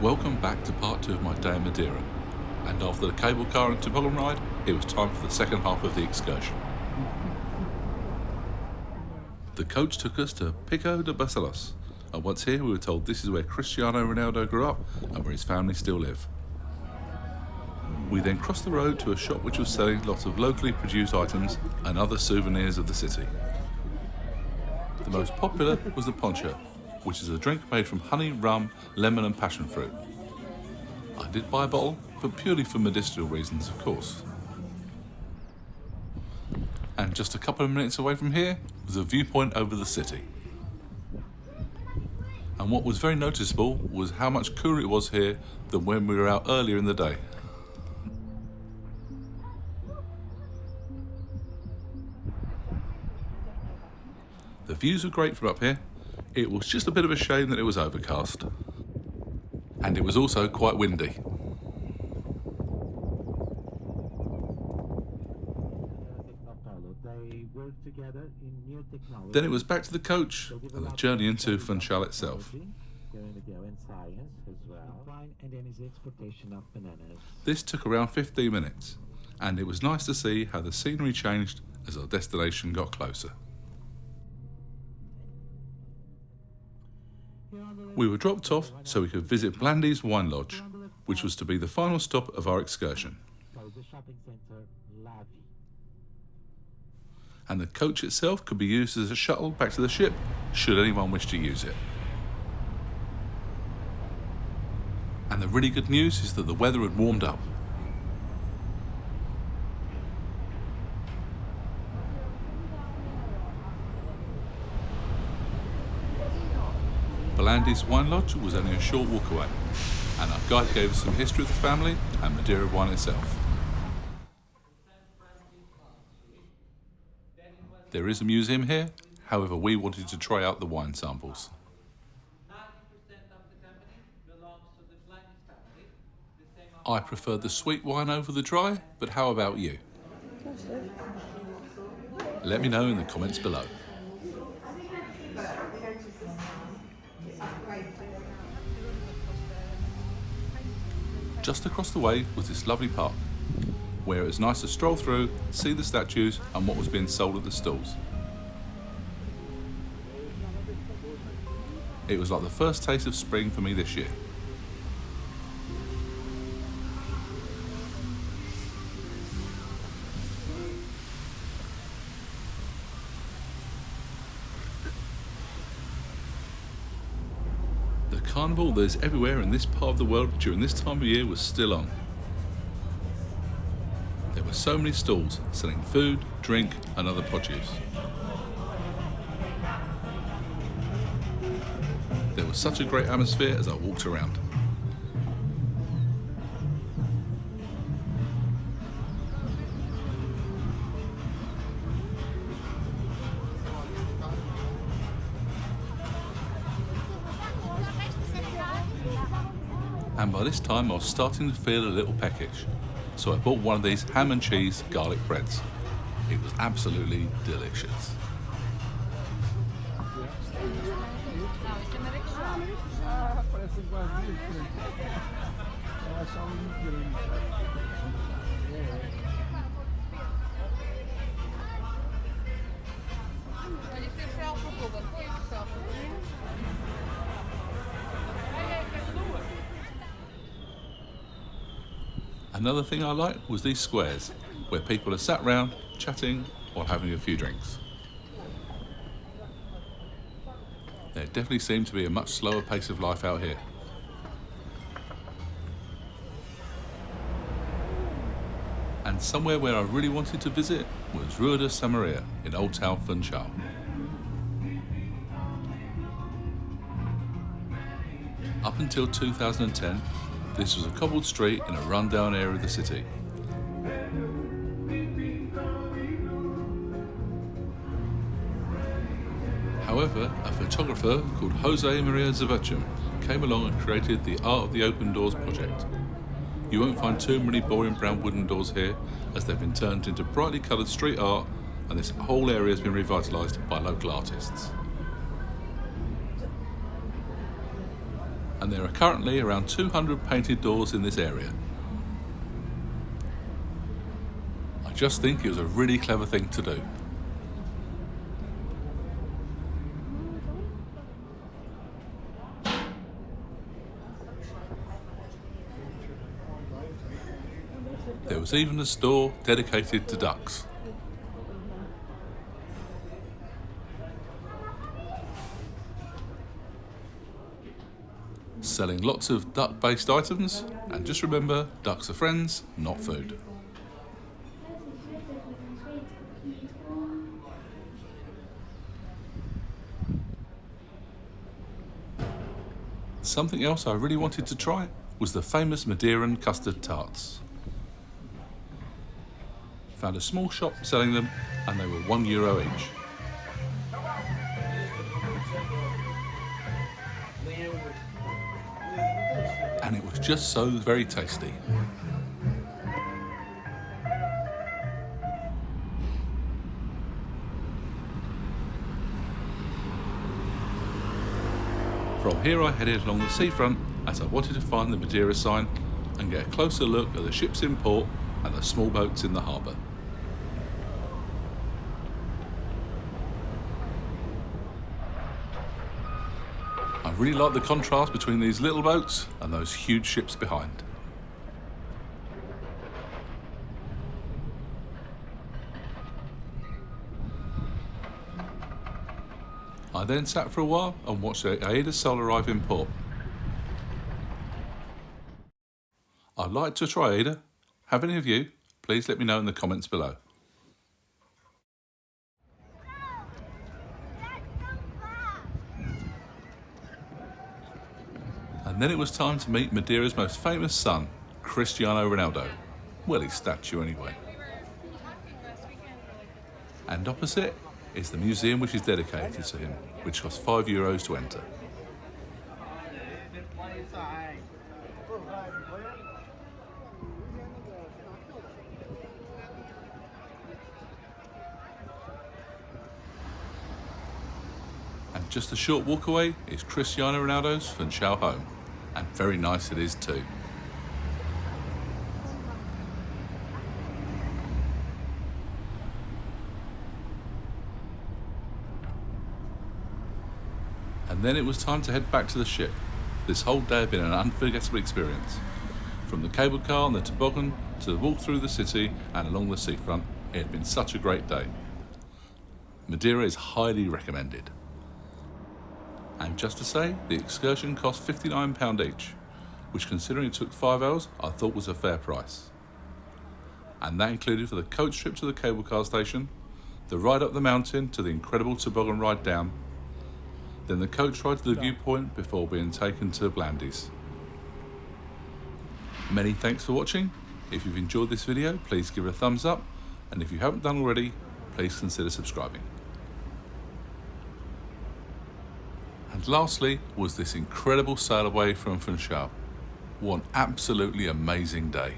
Welcome back to part 2 of my day in Madeira, and after the cable car and toboggan ride, it was time for the second half of the excursion. The coach took us to Pico de Barcelos, and once here we were told this is where Cristiano Ronaldo grew up and where his family still live. We then crossed the road to a shop which was selling lots of locally produced items and other souvenirs of the city. The most popular was the poncha, which is a drink made from honey, rum, lemon and passion fruit. I did buy a bottle, but purely for medicinal reasons, of course. And just a couple of minutes away from here was a viewpoint over the city. And what was very noticeable was how much cooler it was here than when we were out earlier in the day. The views were great from up here. It was just a bit of a shame that it was overcast. And it was also quite windy. Then it was back to the coach and the journey into Funchal itself. This took around 15 minutes, and it was nice to see how the scenery changed as our destination got closer. We were dropped off so we could visit Blandys wine lodge, which was to be the final stop of our excursion. And the coach itself could be used as a shuttle back to the ship, should anyone wish to use it. And the really good news is that the weather had warmed up. Blandys wine lodge was only a short walk away, and our guide gave us some history of the family and Madeira wine itself. There is a museum here, however we wanted to try out the wine samples. I preferred the sweet wine over the dry, but how about you? Let me know in the comments below. Just across the way was this lovely park, where it was nice to stroll through, see the statues and what was being sold at the stalls. It was like the first taste of spring for me this year. The carnival that is everywhere in this part of the world during this time of year was still on. There were so many stalls selling food, drink and other produce. There was such a great atmosphere as I walked around. And by this time I was starting to feel a little peckish, so I bought one of these ham and cheese garlic breads. It was absolutely delicious. Another thing I liked was these squares, where people are sat round, chatting, or having a few drinks. There definitely seemed to be a much slower pace of life out here. And somewhere where I really wanted to visit was Rua de Samaria in Old Town Funchal. Up until 2010, this was a cobbled street in a rundown area of the city. However, a photographer called Jose Maria Zavachum came along and created the Art of the Open Doors project. You won't find too many boring brown wooden doors here, as they've been turned into brightly coloured street art, and this whole area has been revitalised by local artists. and there are currently around 200 painted doors in this area. I just think it was a really clever thing to do. There was even a store dedicated to ducks. Selling lots of duck-based items, and just remember, ducks are friends, not food. Something else I really wanted to try was the famous Madeiran custard tarts. Found a small shop selling them, and they were €1 each. And it was just so very tasty. From here I headed along the seafront as I wanted to find the Madeira sign and get a closer look at the ships in port and the small boats in the harbour. I really like the contrast between these little boats and those huge ships behind. I then sat for a while and watched the Aida Sol arrive in port. I'd like to try Aida. Have any of you? Please let me know in the comments below. And then it was time to meet Madeira's most famous son, Cristiano Ronaldo. Well, his statue anyway. And opposite is the museum which is dedicated to him, which costs €5 to enter. And just a short walk away is Cristiano Ronaldo's Funchal home, and very nice it is too. And then it was time to head back to the ship. This whole day had been an unforgettable experience. From the cable car and the toboggan to the walk through the city and along the seafront, it had been such a great day. Madeira is highly recommended. And just to say, the excursion cost £59 each, which considering it took 5 hours, I thought was a fair price. And that included for the coach trip to the cable car station, the ride up the mountain to the incredible toboggan ride down, then the coach ride to the viewpoint before being taken to Blandys. Many thanks for watching. If you've enjoyed this video, please give it a thumbs up, and if you haven't done already, please consider subscribing. And lastly was this incredible sail away from Funchal. What an absolutely amazing day.